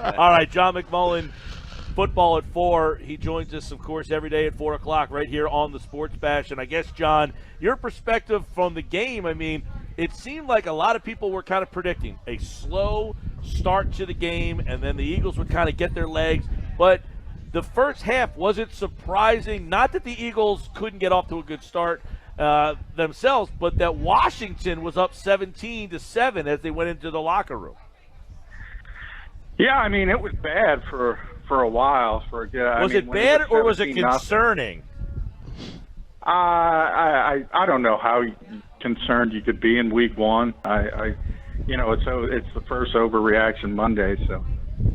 All right, John McMullen, Football at 4. He joins us, of course, every day at 4 o'clock right here on the Sports Bash. And I guess, John, your perspective from the game, I mean, it seemed like a lot of people were kind of predicting a slow start to the game, and then the Eagles would kind of get their legs. But the first half, was it surprising, not that the Eagles couldn't get off to a good start themselves, but that Washington was up 17-7 as they went into the locker room? Yeah, I mean, it was bad for a while. Was it bad or was it concerning? I don't know how concerned you could be in week one. It's the first overreaction Monday, so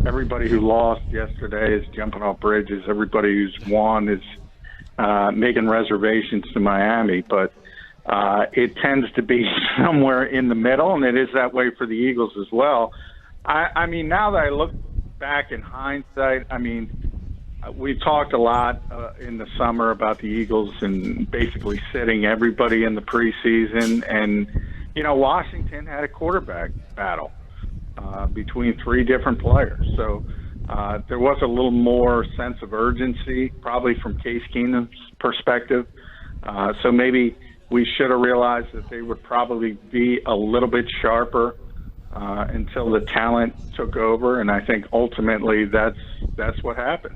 everybody who lost yesterday is jumping off bridges. Everybody who's won is making reservations to Miami, but it tends to be somewhere in the middle, and it is that way for the Eagles as well. I mean, now that I look back in hindsight, I mean, we talked a lot in the summer about the Eagles and basically sitting everybody in the preseason. And, Washington had a quarterback battle between 3 different players. So there was a little more sense of urgency, probably from Case Keenum's perspective. So maybe we should have realized that they would probably be a little bit sharper until the talent took over, and I think ultimately that's what happened.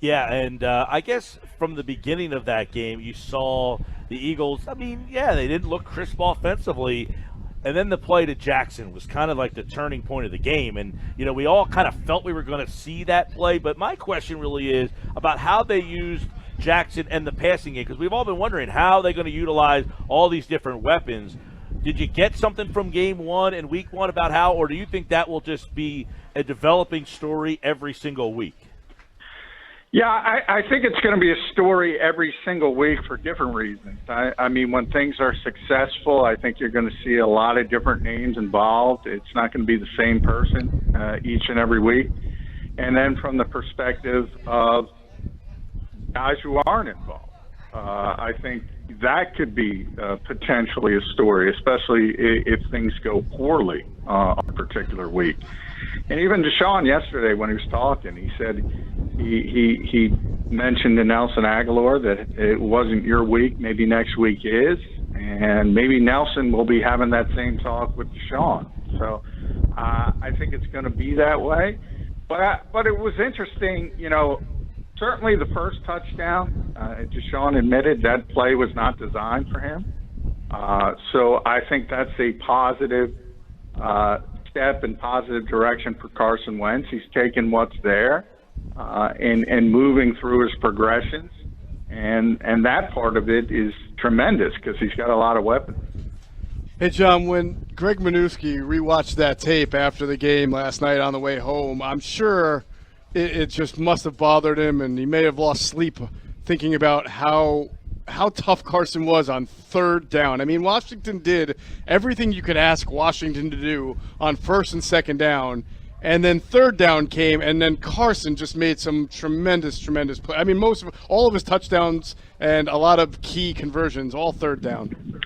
Yeah, and I guess from the beginning of that game, you saw the Eagles, I mean, yeah, they didn't look crisp offensively, and then the play to Jackson was kind of like the turning point of the game, and, we all kind of felt we were going to see that play, but my question really is about how they used Jackson and the passing game, because we've all been wondering how they're going to utilize all these different weapons. Did you get something from game one and week one about how, or do you think that will just be a developing story every single week? Yeah, I think it's going to be a story every single week for different reasons. I mean, when things are successful, I think you're going to see a lot of different names involved. It's not going to be the same person each and every week. And then from the perspective of guys who aren't involved, I think that could be potentially a story, especially if things go poorly on a particular week. And even Deshaun yesterday, when he was talking, he said he mentioned to Nelson Aguilar that it wasn't your week, maybe next week is, and maybe Nelson will be having that same talk with Deshaun. So I think it's going to be that way. But it was interesting, certainly the first touchdown, Deshaun admitted that play was not designed for him. So I think that's a positive step in positive direction for Carson Wentz. He's taken what's there and moving through his progressions. And that part of it is tremendous because he's got a lot of weapons. Hey, John, when Greg Minuski rewatched that tape after the game last night on the way home, I'm sure it just must have bothered him, and he may have lost sleep thinking about how tough Carson was on third down. I mean, Washington did everything you could ask Washington to do on first and second down, and then third down came, and then Carson just made some tremendous play. I mean, all of his touchdowns and a lot of key conversions, all third down.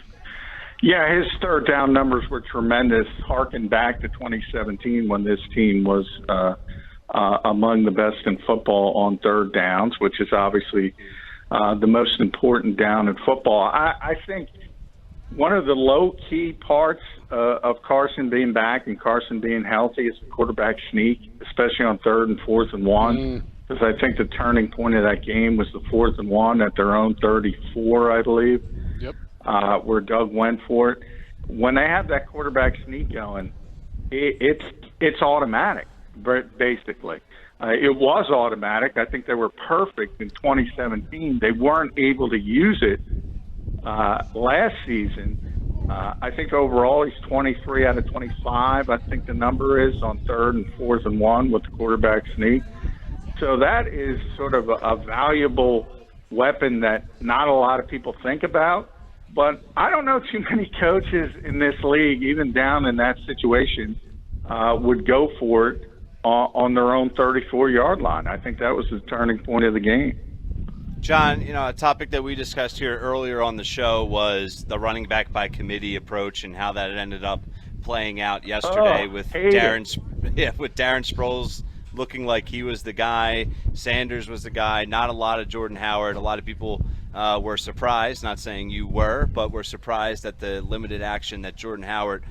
Yeah, his third down numbers were tremendous, harking back to 2017 when this team was among the best in football on third downs, which is obviously the most important down in football. I think one of the low-key parts of Carson being back and Carson being healthy is the quarterback sneak, especially on 3rd and 4th and 1, because I think the turning point of that game was the 4th and 1 at their own 34, I believe. Yep. Where Doug went for it. When they have that quarterback sneak going, it's automatic, basically. It was automatic. I think they were perfect in 2017. They weren't able to use it last season. I think overall he's 23 out of 25. I think the number is on 3rd and 4th and 1 with the quarterback sneak. So that is sort of a valuable weapon that not a lot of people think about. But I don't know too many coaches in this league, even down in that situation, would go for it on their own 34-yard line. I think that was the turning point of the game. John, a topic that we discussed here earlier on the show was the running back by committee approach and how that ended up playing out yesterday with Darren with Darren Sproles looking like he was the guy, Sanders was the guy, not a lot of Jordan Howard. A lot of people were surprised, not saying you were, but were surprised at the limited action that Jordan Howard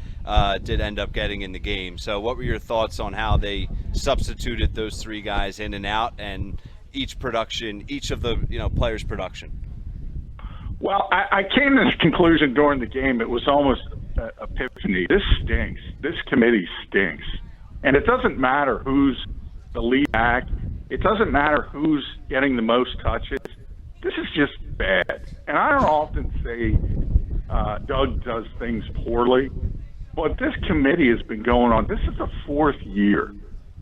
did end up getting in the game. So what were your thoughts on how they substituted those three guys in and out, and each of the players' production? Well, I came to this conclusion during the game. It was almost an epiphany. This stinks. This committee stinks. And it doesn't matter who's the lead back. It doesn't matter who's getting the most touches. This is just bad. And I don't often say Doug does things poorly, but this committee has been going on. This is the fourth year.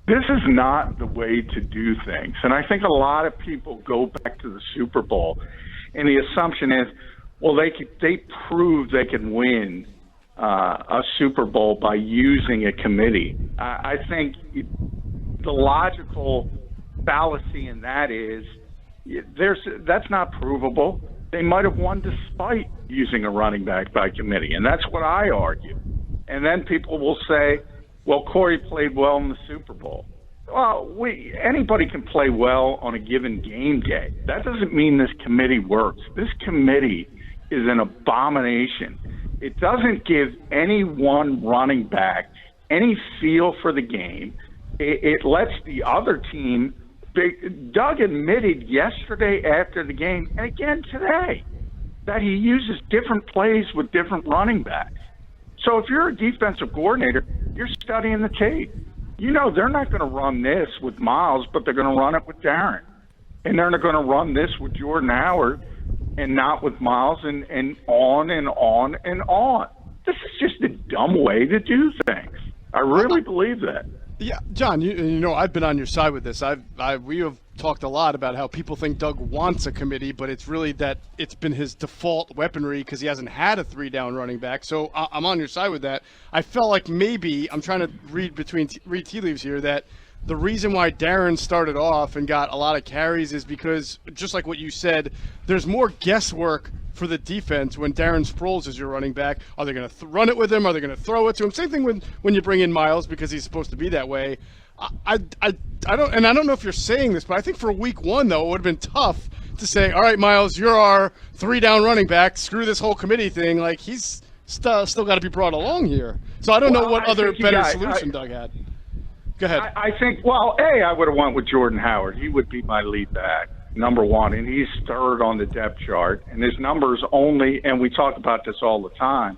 This is not the way to do things. And I think a lot of people go back to the Super Bowl, and the assumption is, well, they proved they can win a Super Bowl by using a committee. I think the logical fallacy in that is that's not provable. They might have won despite using a running back by committee, and that's what I argue. And then people will say, well, Corey played well in the Super Bowl. Well, anybody can play well on a given game day. That doesn't mean this committee works. This committee is an abomination. It doesn't give any one running back any feel for the game. It lets the other team. Doug admitted yesterday after the game, and again today, that he uses different plays with different running backs. So if you're a defensive coordinator, you're studying the tape. You know they're not going to run this with Miles, but they're going to run it with Darren. And they're not going to run this with Jordan Howard and not with Miles, and on and on and on. This is just a dumb way to do things. I really believe that. Yeah, John, you know I've been on your side with this. We have talked a lot about how people think Doug wants a committee, but it's really that it's been his default weaponry because he hasn't had a three-down running back. So I'm on your side with that. I felt like maybe I'm trying to read tea leaves here that the reason why Darren started off and got a lot of carries is because, just like what you said, there's more guesswork for the defense when Darren Sproles is your running back. Are they going to run it with him? Are they going to throw it to him? Same thing when you bring in Miles because he's supposed to be that way. I don't know if you're saying this, but I think for week one, though, it would have been tough to say, all right, Miles, you're our three-down running back. Screw this whole committee thing. Like, he's still got to be brought along here. So I don't know what other better solution Doug had. Go ahead. I think, I would have went with Jordan Howard. He would be my lead back, number one, and he's third on the depth chart. And his numbers only, and we talk about this all the time,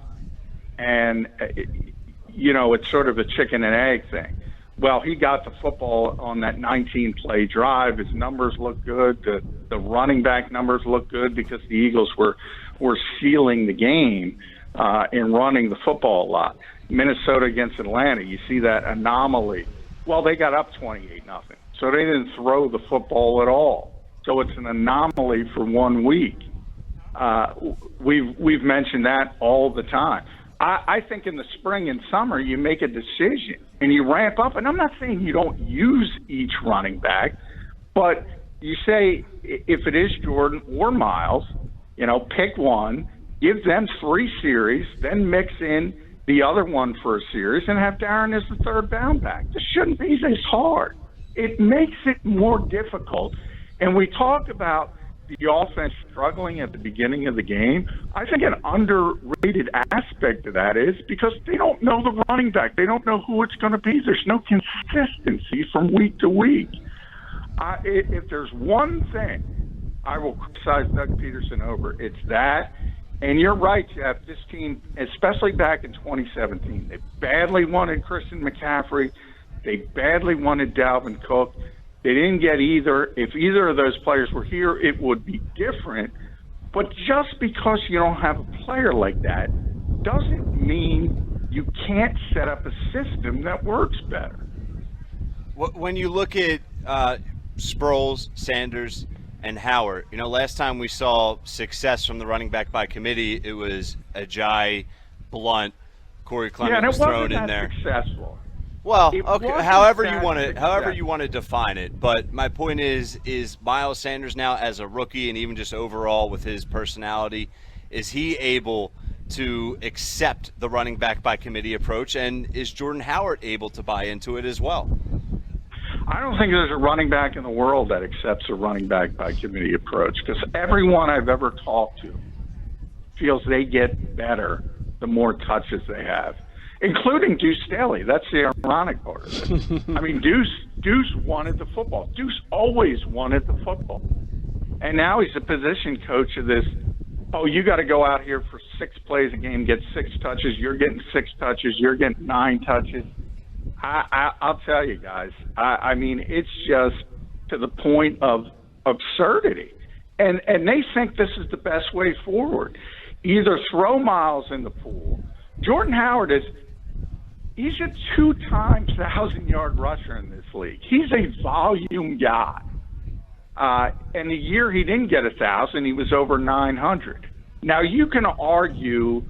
and, it's sort of a chicken and egg thing. Well, he got the football on that 19-play drive. His numbers look good. The running back numbers look good because the Eagles were sealing the game and running the football a lot. Minnesota against Atlanta, you see that anomaly. Well, they got up 28-0, so they didn't throw the football at all. So it's an anomaly for 1 week. We've mentioned that all the time. I think in the spring and summer you make a decision and you ramp up. And I'm not saying you don't use each running back, but you say if it is Jordan or Miles, pick one, give them 3 series, then mix in the other one for a series and have Darren as the third down back. This shouldn't be this hard. It makes it more difficult. And we talked about the offense struggling at the beginning of the game. I think an underrated aspect of that is because they don't know the running back. They don't know who it's going to be. There's no consistency from week to week. If there's one thing I will criticize Doug Peterson over, it's that. And you're right, Jeff. This team, especially back in 2017, they badly wanted Christian McCaffrey. They badly wanted Dalvin Cook. They didn't get either. If either of those players were here, it would be different. But just because you don't have a player like that doesn't mean you can't set up a system that works better. When you look at Sproles, Sanders, and Howard, last time we saw success from the running back by committee, it was Ajayi, Blunt, Corey Clement was thrown in there. Successful. Well, okay, however you want to define it. But my point is Miles Sanders now as a rookie and even just overall with his personality, is he able to accept the running back by committee approach, and is Jordan Howard able to buy into it as well? I don't think there's a running back in the world that accepts a running back by committee approach, because everyone I've ever talked to feels they get better the more touches they have, including Deuce Staley. That's the ironic part of it. I mean, Deuce wanted the football. Deuce always wanted the football. And now he's a position coach of this, you got to go out here for 6 plays a game, get 6 touches. You're getting 6 touches. You're getting 9 touches. I'll tell you guys, I mean, it's just to the point of absurdity. And they think this is the best way forward. Either throw Miles in the pool. Jordan Howard he's a 2-time 1,000-yard rusher in this league. He's a volume guy. And the year he didn't get 1,000, he was over 900. Now, you can argue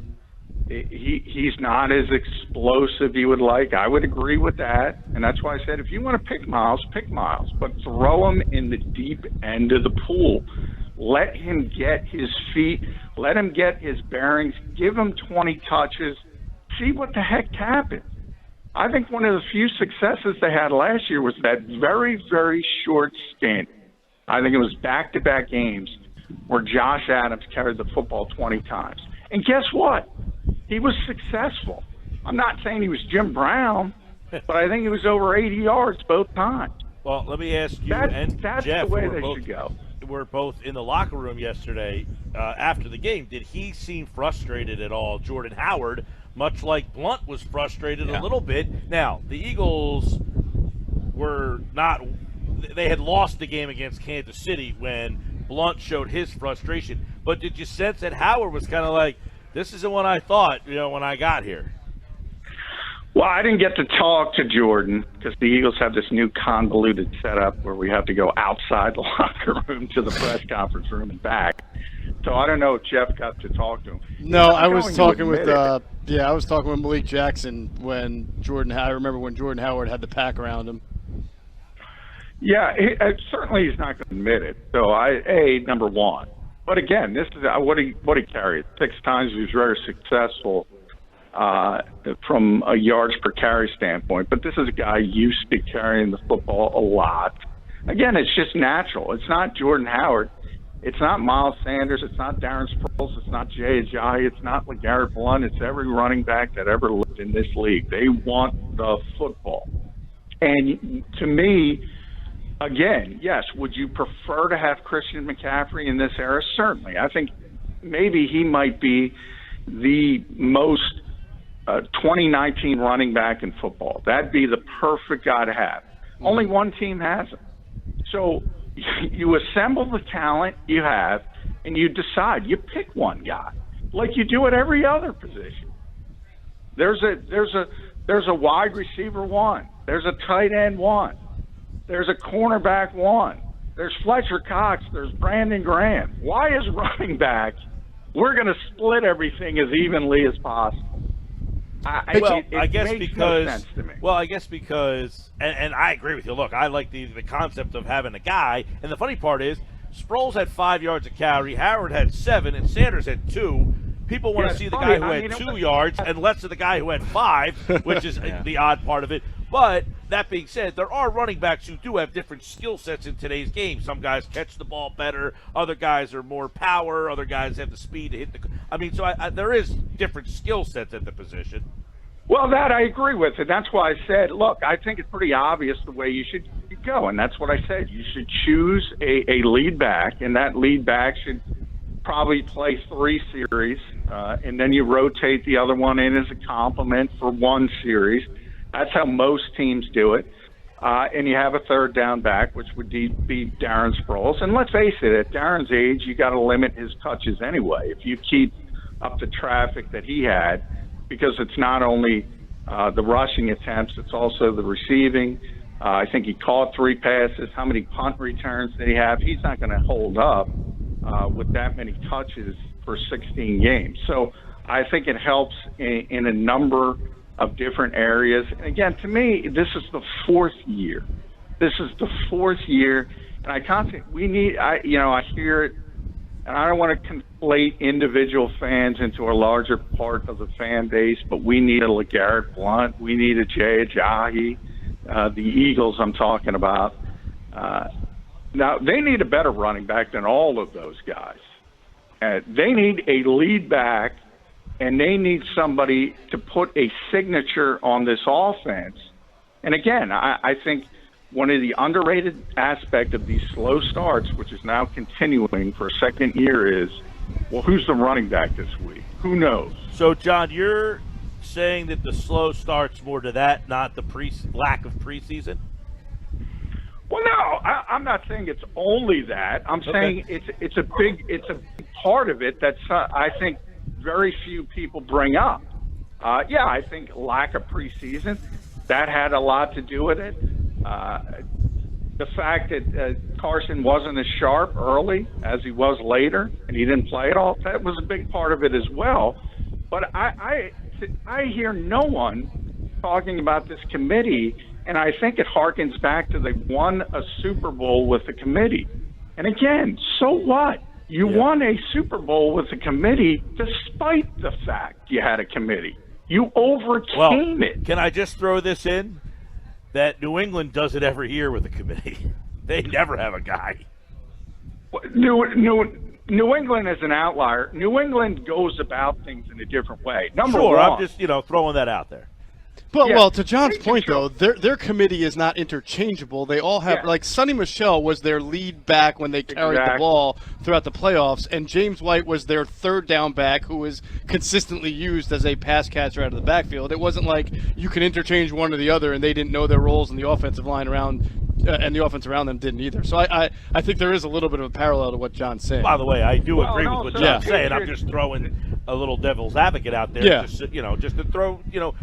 he's not as explosive you would like. I would agree with that. And that's why I said, if you want to pick Miles, but throw him in the deep end of the pool. Let him get his feet. Let him get his bearings. Give him 20 touches. See what the heck happens. I think one of the few successes they had last year was that very, very short stint. I think it was back-to-back games where Josh Adams carried the football 20 times. And guess what? He was successful. I'm not saying he was Jim Brown, but I think he was over 80 yards both times. Well, let me ask you, that's Jeff, the way they should go. We're both in the locker room yesterday after the game. Did he seem frustrated at all, Jordan Howard, much like Blunt was frustrated a little bit? Now, the Eagles were not – they had lost the game against Kansas City when Blunt showed his frustration. But did you sense that Howard was kind of like, this isn't what I thought, when I got here? Well, I didn't get to talk to Jordan because the Eagles have this new convoluted setup where we have to go outside the locker room to the press conference room and back. So I don't know if Jeff got to talk to him. No, I was talking with Malik Jackson when I remember when Jordan Howard had the pack around him. Yeah, certainly he's not going to admit it. So number one. But again, this is what he carried 6 times. He was very successful from a yards per carry standpoint. But this is a guy used to carrying the football a lot. Again, it's just natural. It's not Jordan Howard. It's not Miles Sanders. It's not Darren Sproles. It's not Jay Ajayi. It's not LeGarrette Blount. It's every running back that ever lived in this league. They want the football. And to me, again, yes, would you prefer to have Christian McCaffrey in this era? Certainly. I think maybe he might be the most 2019 running back in football. That'd be the perfect guy to have. Only one team has him. So you assemble the talent you have, and you decide. You pick one guy, like you do at every other position. There's a wide receiver 1. There's a tight end 1. There's a cornerback 1. There's Fletcher Cox. There's Brandon Graham. Why is running back? We're going to split everything as evenly as possible. I guess makes because no sense to me. Well, I guess because, and I agree with you. Look, I like the concept of having a guy, and the funny part is, Sproles had 5 yards a carry, Howard had 7, and Sanders had 2. People want to see the guy who had 2 yards and less of the guy who had 5, which is the odd part of it. But that being said, there are running backs who do have different skill sets in today's game. Some guys catch the ball better. Other guys are more power. Other guys have the speed to hit the – I mean, so there is different skill sets at the position. Well, that I agree with, and that's why I said, look, I think it's pretty obvious the way you should go, and that's what I said. You should choose a lead back, and that lead back should probably play 3 series, and then you rotate the other one in as a complement for 1 series. That's how most teams do it. And you have a third down back, which would be Darren Sproles. And let's face it, at Darren's age, you got to limit his touches anyway. If you keep up the traffic that he had, because it's not only the rushing attempts, it's also the receiving. I think he caught 3 passes. How many punt returns did he have? He's not going to hold up with that many touches for 16 games. So I think it helps in a number of different areas. And again, to me, this is the 4th year. This is the 4th year, and I hear it and I don't want to conflate individual fans into a larger part of the fan base, but we need a LeGarrette Blount. We need a Jay Ajayi. The Eagles I'm talking about. Now, they need a better running back than all of those guys. They need a lead back, and they need somebody to put a signature on this offense. And again, I think one of the underrated aspects of these slow starts, which is now continuing for a second year, is, well, who's the running back this week? Who knows? So, John, you're saying that the slow start's more to that, not the lack of preseason? Well, no, I'm not saying it's only that. I'm saying it's a big part of it that's I think very few people bring up. Yeah, I think lack of preseason, that had a lot to do with it. The fact that Carson wasn't as sharp early as he was later, and he didn't play at all, that was a big part of it as well. But I hear no one talking about this committee, and I think it harkens back to they won a Super Bowl with the committee. And again, so what? You won a Super Bowl with the committee despite the fact you had a committee. You overcame it. Can I just throw this in? That New England does it every year with the committee. They never have a guy. New England is an outlier. New England goes about things in a different way. Number one. I'm just throwing that out there. But well, to John's point though, their committee is not interchangeable. They all have like Sonny Michel was their lead back when they carried the ball throughout the playoffs, and James White was their third down back who was consistently used as a pass catcher out of the backfield. It wasn't like you can interchange one or the other, and they didn't know their roles in the offensive line around. And the offense around them didn't either. So I think there is a little bit of a parallel to what John's saying. By the way, I do agree with what John's saying. I'm just throwing a little devil's advocate out there. Yeah. Just to throw,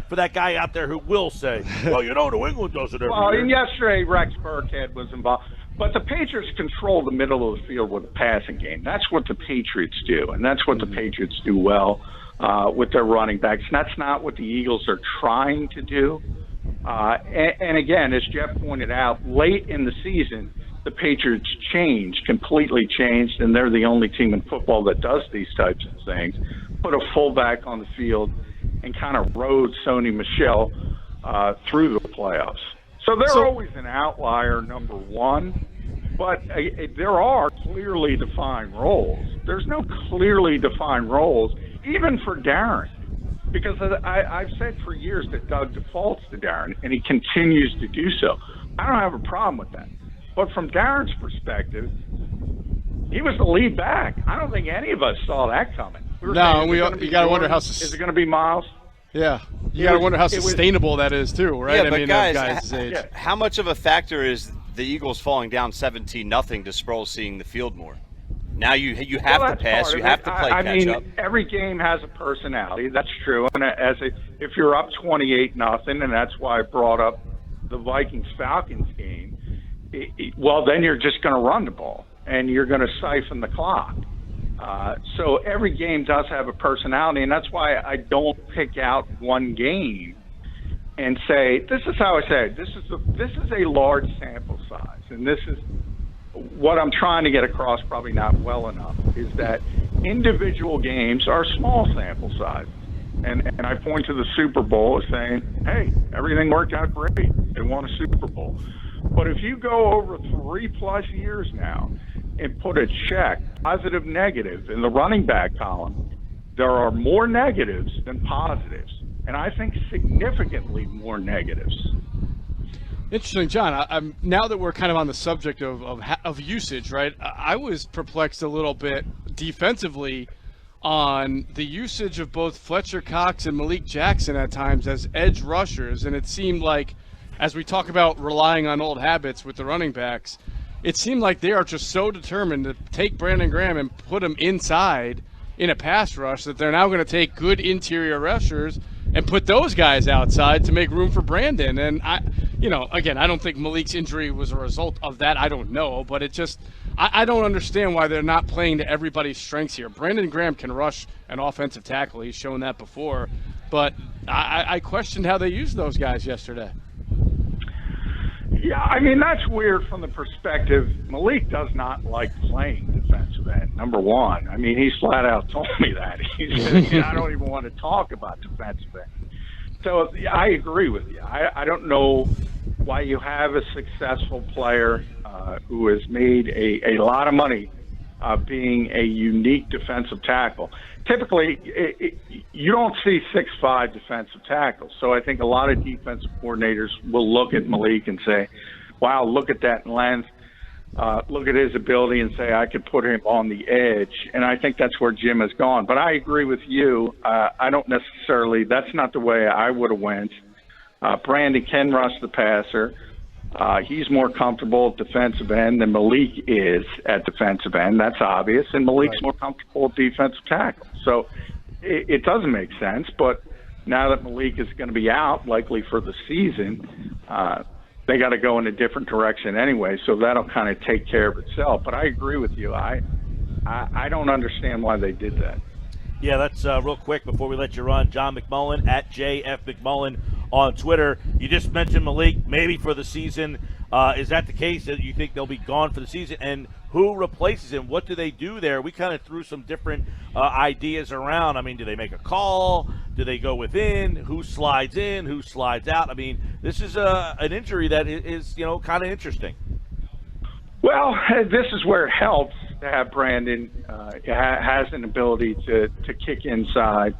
for that guy out there who will say, well, New England does it every year. And yesterday Rex Burkhead was involved. But the Patriots control the middle of the field with a passing game. That's what the Patriots do, and that's what the Patriots do well with their running backs. And that's not what the Eagles are trying to do. And again, as Jeff pointed out, late in the season, the Patriots completely changed, and they're the only team in football that does these types of things. Put a fullback on the field and kind of rode Sonny Michel through the playoffs. So they're always an outlier, number one, but there are clearly defined roles. There's no clearly defined roles, even for Darren. Because I've said for years that Doug defaults to Darren, and he continues to do so. I don't have a problem with that. But from Darren's perspective, he was the lead back. I don't think any of us saw that coming. You got to wonder how. Is it going to be Miles? Yeah, you got to wonder how sustainable that is too, right? Yeah, but guys, how much of a factor is the Eagles falling down 17-0 to Sproles seeing the field more? Now you have to pass. You have to play catch up. Every game has a personality. That's true. And if you're up 28-0, and that's why I brought up the Vikings-Falcons game, well, then you're just going to run the ball, and you're going to siphon the clock. So every game does have a personality, and that's why I don't pick out one game and say, this is how I say it. This is a large sample size, and this is what I'm trying to get across, probably not well enough, is that individual games are small sample size. And I point to the Super Bowl as saying, hey, everything worked out great. They won a Super Bowl. But if you go over 3+ years now and put a check, positive, negative, in the running back column, there are more negatives than positives. And I think significantly more negatives. Interesting, John. I'm now that we're kind of on the subject of usage, right? I was perplexed a little bit defensively on the usage of both Fletcher Cox and Malik Jackson at times as edge rushers, and it seemed like, as we talk about relying on old habits with the running backs, it seemed like they are just so determined to take Brandon Graham and put him inside in a pass rush that they're now going to take good interior rushers and put those guys outside to make room for Brandon. And again, I don't think Malik's injury was a result of that. I don't know, but it just, I don't understand why they're not playing to everybody's strengths here. Brandon Graham can rush an offensive tackle. He's shown that before, but I questioned how they used those guys yesterday. Yeah, I mean, that's weird from the perspective. Malik does not like playing defensive end, number one. I mean, he's flat out told me that. He said, I don't even want to talk about defensive end. So I agree with you. I don't know why you have a successful player who has made a lot of money being a unique defensive tackle. Typically, you don't see 6'5" defensive tackles. So I think a lot of defensive coordinators will look at Malik and say, wow, look at that length. Look at his ability and say, I could put him on the edge. And I think that's where Jim has gone. But I agree with you. I don't necessarily – that's not the way I would have went. Brandon can rush the passer. He's more comfortable at defensive end than Malik is at defensive end. That's obvious. And Malik's more comfortable at defensive tackle. So it doesn't make sense. But now that Malik is going to be out, likely for the season, they got to go in a different direction anyway. So that'll kind of take care of itself. But I agree with you. I don't understand why they did that. Yeah, that's real quick before we let you run. John McMullen at JF McMullen on Twitter. You just mentioned Malik maybe for the season. Is that the case that you think they'll be gone for the season? And who replaces him? What do they do there? We kind of threw some different ideas around. I mean, do they make a call? Do they go within? Who slides in? Who slides out? I mean, this is an injury that is kind of interesting. Well, this is where it helps to have Brandon has an ability to kick inside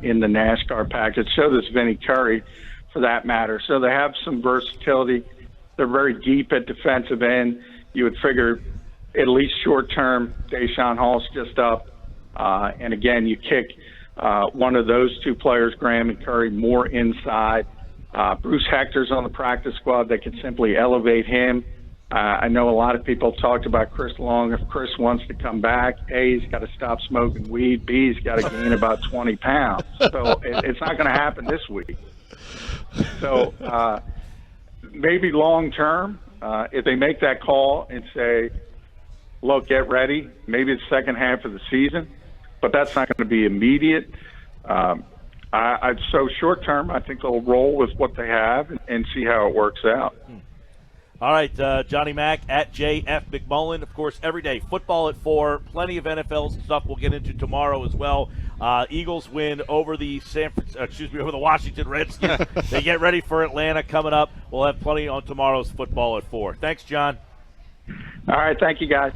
in the NASCAR package. So does Vinny Curry, for that matter. So they have some versatility. They're very deep at defensive end. You would figure at least short term, Deshaun Hall's just up. And again, you kick one of those two players, Graham and Curry, more inside. Bruce Hector's on the practice squad. They can simply elevate him. I know a lot of people talked about Chris Long. If Chris wants to come back, A, he's got to stop smoking weed. B, he's got to gain about 20 pounds. So it's not going to happen this week. So maybe long term, if they make that call and say, look, get ready, maybe it's second half of the season, but that's not going to be immediate. So short term, I think they'll roll with what they have and see how it works out. All right, Johnny Mack at JF McMullen. Of course, every day, football at 4, plenty of NFL stuff we'll get into tomorrow as well. Eagles win over the over the Washington Redskins. They get ready for Atlanta coming up. We'll have plenty on tomorrow's football at 4. Thanks, John. All right, thank you, guys.